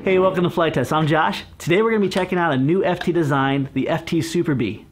Hey, welcome to Flite Test. I'm Josh. Today we're going to be checking out a new FT design, the FT Super Bee.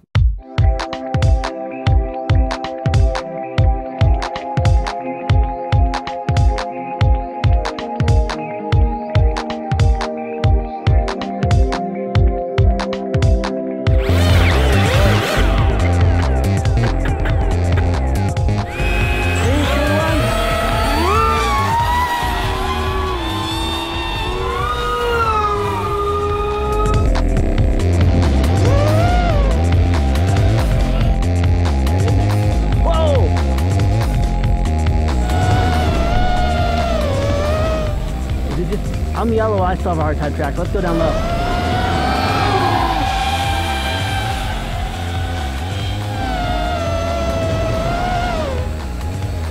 I'm yellow, I still have a hard time track. Let's go down low.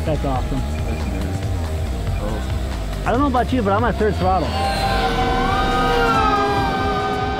That's awesome. I don't know about you, but I'm at third throttle.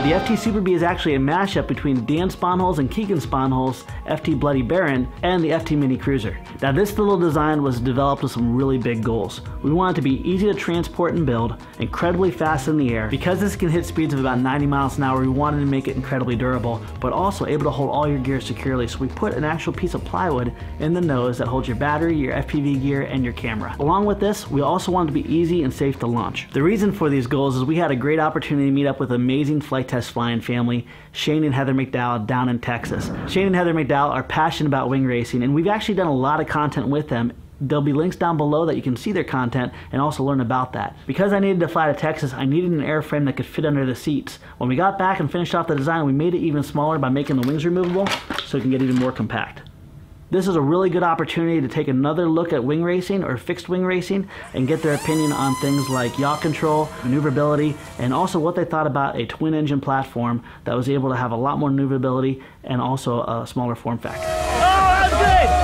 The FT Super Bee is actually a mashup between Dan Sponholz and Keegan Sponholz FT Bloody Baron and the FT Mini Cruiser. Now this little design was developed with some really big goals. We want it to be easy to transport and build, incredibly fast in the air. Because this can hit speeds of about 90 miles an hour, we wanted to make it incredibly durable, but also able to hold all your gear securely. So we put an actual piece of plywood in the nose that holds your battery, your FPV gear, and your camera. Along with this, we also wanted to be easy and safe to launch. The reason for these goals is we had a great opportunity to meet up with an amazing Flite Test flying family, Shane and Heather McDowell down in Texas. Shane and Heather McDowell are passionate about wing racing, and we've actually done a lot of content with them. There'll be links down below that you can see their content and also learn about that. Because I needed to fly to Texas, I needed an airframe that could fit under the seats. When we got back and finished off the design, we made it even smaller by making the wings removable so it can get even more compact. This is a really good opportunity to take another look at wing racing or fixed wing racing and get their opinion on things like yaw control, maneuverability, and also what they thought about a twin engine platform that was able to have a lot more maneuverability and also a smaller form factor. Oh, that's good!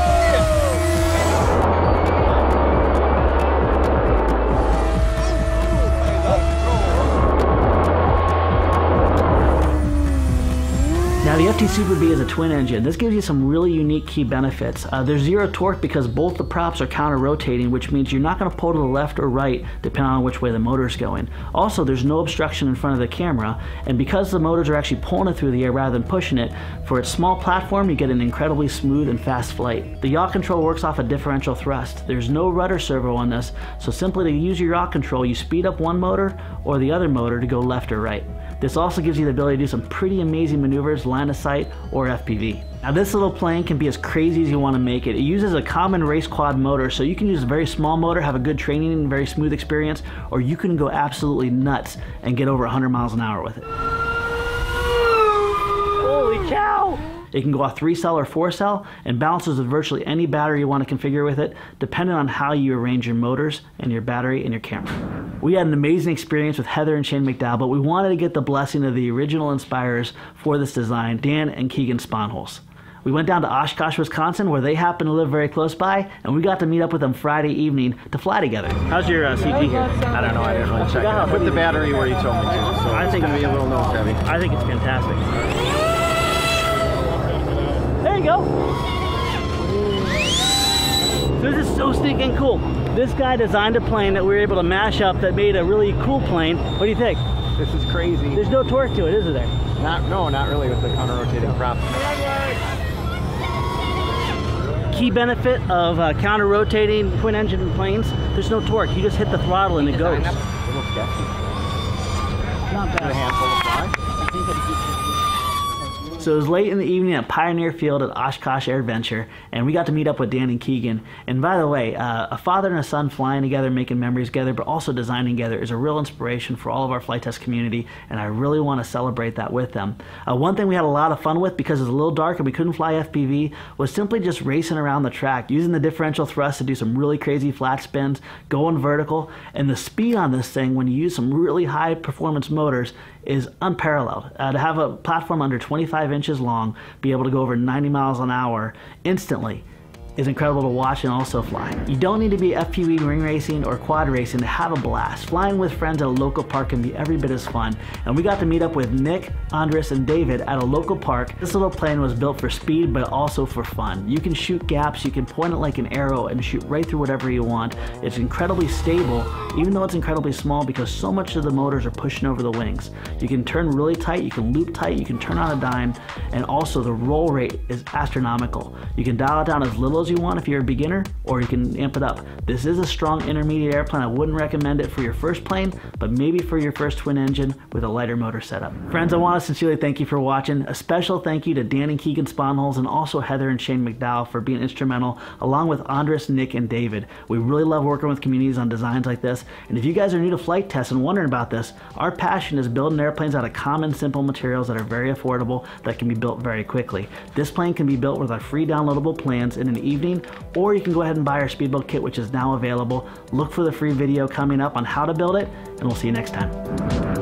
Now the FT Super Bee is a twin engine. This gives you some really unique key benefits. There's zero torque because both the props are counter-rotating, which means you're not going to pull to the left or right depending on which way the motor's going. Also, there's no obstruction in front of the camera, and because the motors are actually pulling it through the air rather than pushing it, for its small platform you get an incredibly smooth and fast flight. The yaw control works off a differential thrust. There's no rudder servo on this, so simply to use your yaw control, you speed up one motor or the other motor to go left or right. This also gives you the ability to do some pretty amazing maneuvers, line of sight, or FPV. Now this little plane can be as crazy as you want to make it. It uses a common race quad motor, so you can use a very small motor, have a good training and very smooth experience, or you can go absolutely nuts and get over 100 miles an hour with it. Holy cow! It can go off 3-cell or 4-cell and balances with virtually any battery you want to configure with it, depending on how you arrange your motors and your battery and your camera. We had an amazing experience with Heather and Shane McDowell, but we wanted to get the blessing of the original inspirers for this design, Dan and Keegan Sponholz. We went down to Oshkosh, Wisconsin, where they happen to live very close by, and we got to meet up with them Friday evening to fly together. How's your CG here? I don't know, I didn't really check it. Put the battery where you told me to, so I think it's going to be a little nose heavy. I think it's fantastic. There you go. This is so stinking cool. This guy designed a plane that we were able to mash up that made a really cool plane. What do you think? This is crazy. There's no torque to it, is there? No, not really with the counter-rotating prop. Key benefit of counter-rotating twin-engine planes, there's no torque. You just hit the throttle and it goes. A little sketchy. Not bad. A handful of fly. So it was late in the evening at Pioneer Field at Oshkosh Air Adventure, and we got to meet up with Dan and Keegan. And by the way, a father and a son flying together, making memories together, but also designing together is a real inspiration for all of our Flite Test community, and I really want to celebrate that with them. One thing we had a lot of fun with, because it was a little dark and we couldn't fly FPV, was simply just racing around the track, using the differential thrust to do some really crazy flat spins, going vertical, and the speed on this thing when you use some really high performance motors is unparalleled. To have a platform under 25 inches long, be able to go over 90 miles an hour instantly, is incredible to watch and also fly. You don't need to be FPV ring racing or quad racing to have a blast. Flying with friends at a local park can be every bit as fun. And we got to meet up with Nick, Andres, and David at a local park. This little plane was built for speed, but also for fun. You can shoot gaps, you can point it like an arrow and shoot right through whatever you want. It's incredibly stable even though it's incredibly small because so much of the motors are pushing over the wings. You can turn really tight, you can loop tight, you can turn on a dime, and also the roll rate is astronomical. You can dial it down as little as you want if you're a beginner, or you can amp it up. This is a strong intermediate airplane. I wouldn't recommend it for your first plane, but maybe for your first twin engine with a lighter motor setup. Friends, I want to sincerely thank you for watching. A special thank you to Dan and Keegan Sponholes and also Heather and Shane McDowell for being instrumental, along with Andres, Nick, and David. We really love working with communities on designs like this, and if you guys are new to Flite Test and wondering about this, our passion is building airplanes out of common, simple materials that are very affordable that can be built very quickly. This plane can be built with our free downloadable plans in an evening, or you can go ahead and buy our speedbuild kit, which is now available. Look for the free video coming up on how to build it, and we'll see you next time.